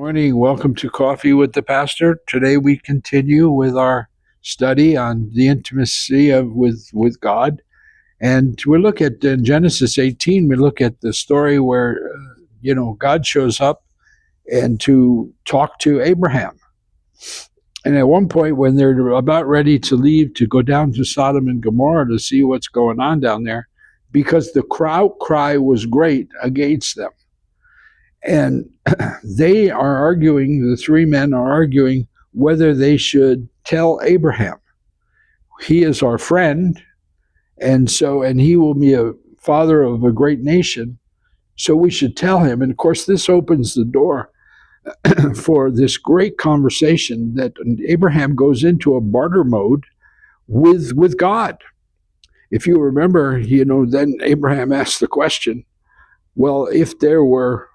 Morning. Welcome to Coffee with the Pastor. Today we continue with our study on the intimacy with God. And we look at in Genesis 18, we look at the story where, God shows up and to talk to Abraham. And at one point, when they're about ready to leave to go down to Sodom and Gomorrah to see what's going on down there, because the crowd cry was great against them. And they are arguing, the three men are arguing whether they should tell Abraham. He is our friend, and he will be a father of a great nation, so we should tell him. And of course, this opens the door for this great conversation that Abraham goes into a barter mode with God. If you remember, then Abraham asked the question, well, if there were,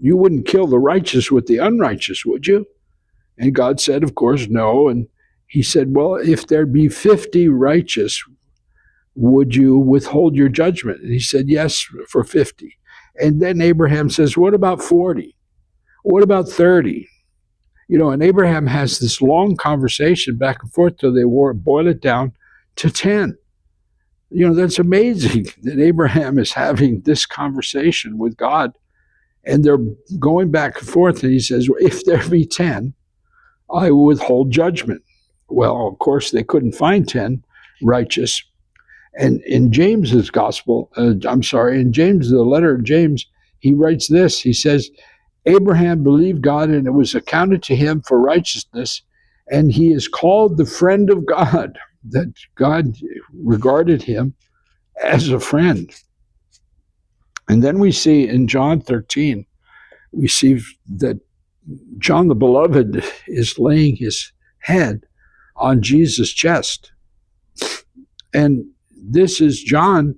you wouldn't kill the righteous with the unrighteous, would you? And God said, of course, no. And he said, well, if there be 50 righteous, would you withhold your judgment? And he said, yes, for 50. And then Abraham says, what about 40? What about 30? And Abraham has this long conversation back and forth till they boil it down to 10. That's amazing that Abraham is having this conversation with God. And they're going back and forth, and he says, well, if there be 10, I will withhold judgment. Well, of course, they couldn't find 10 righteous. And in James's gospel, in James, the letter of James, he writes this. He says, Abraham believed God, and it was accounted to him for righteousness, and he is called the friend of God, that God regarded him as a friend. And then we see in John 13, we see that John the Beloved is laying his head on Jesus' chest. And this is John,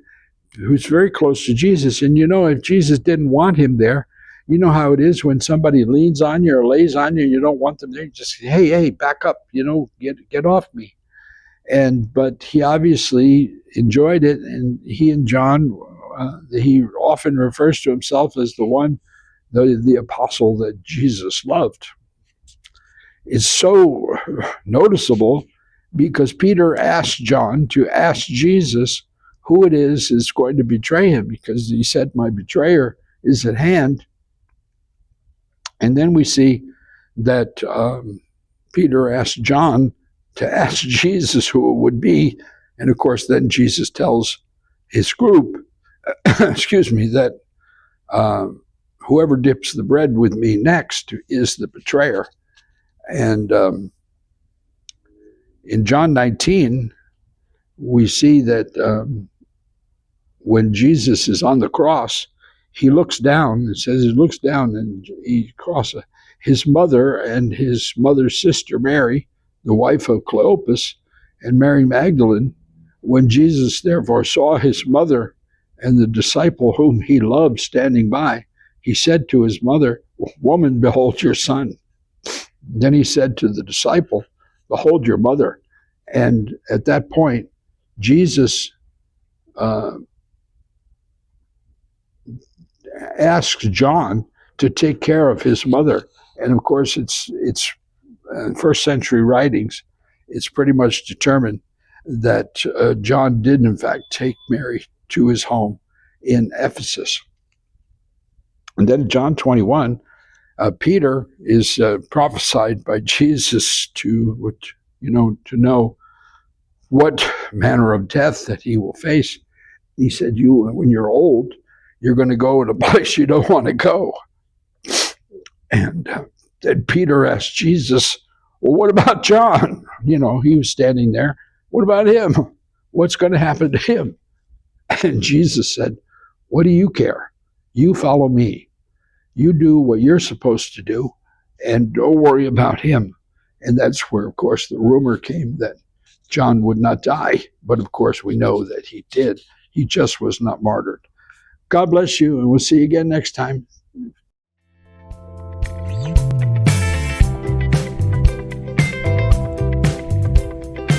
who's very close to Jesus. And if Jesus didn't want him there, you know how it is when somebody leans on you or lays on you and you don't want them there, you just say, hey, back up, get off me. But he obviously enjoyed it, and he and John, he often refers to himself as the apostle that Jesus loved. It's so noticeable because Peter asked John to ask Jesus who it is going to betray him, because he said, my betrayer is at hand. And then we see that Peter asked John to ask Jesus who it would be. And of course, then Jesus tells his group, that whoever dips the bread with me next is the betrayer. And in John 19, we see that when Jesus is on the cross, he looks down. It says he looks down and he crosses his mother and his mother's sister, Mary, the wife of Cleopas, and Mary Magdalene. When Jesus therefore saw his mother and the disciple whom he loved standing by, he said to his mother, woman, behold your son. Then he said to the disciple, behold your mother. And at that point, Jesus asks John to take care of his mother. And of course, it's first century writings, it's pretty much determined that John did in fact take Mary to his home in Ephesus. And then in John 21, Peter is prophesied by Jesus to know what manner of death that he will face. He said, when you're old, you're going to go to a place you don't want to go. And then Peter asked Jesus, well, what about John? He was standing there. What about him? What's going to happen to him? And Jesus said, what do you care? You follow me. You do what you're supposed to do, and don't worry about him. And that's where, of course, the rumor came that John would not die. But of course, we know that he did. He just was not martyred. God bless you, and we'll see you again next time.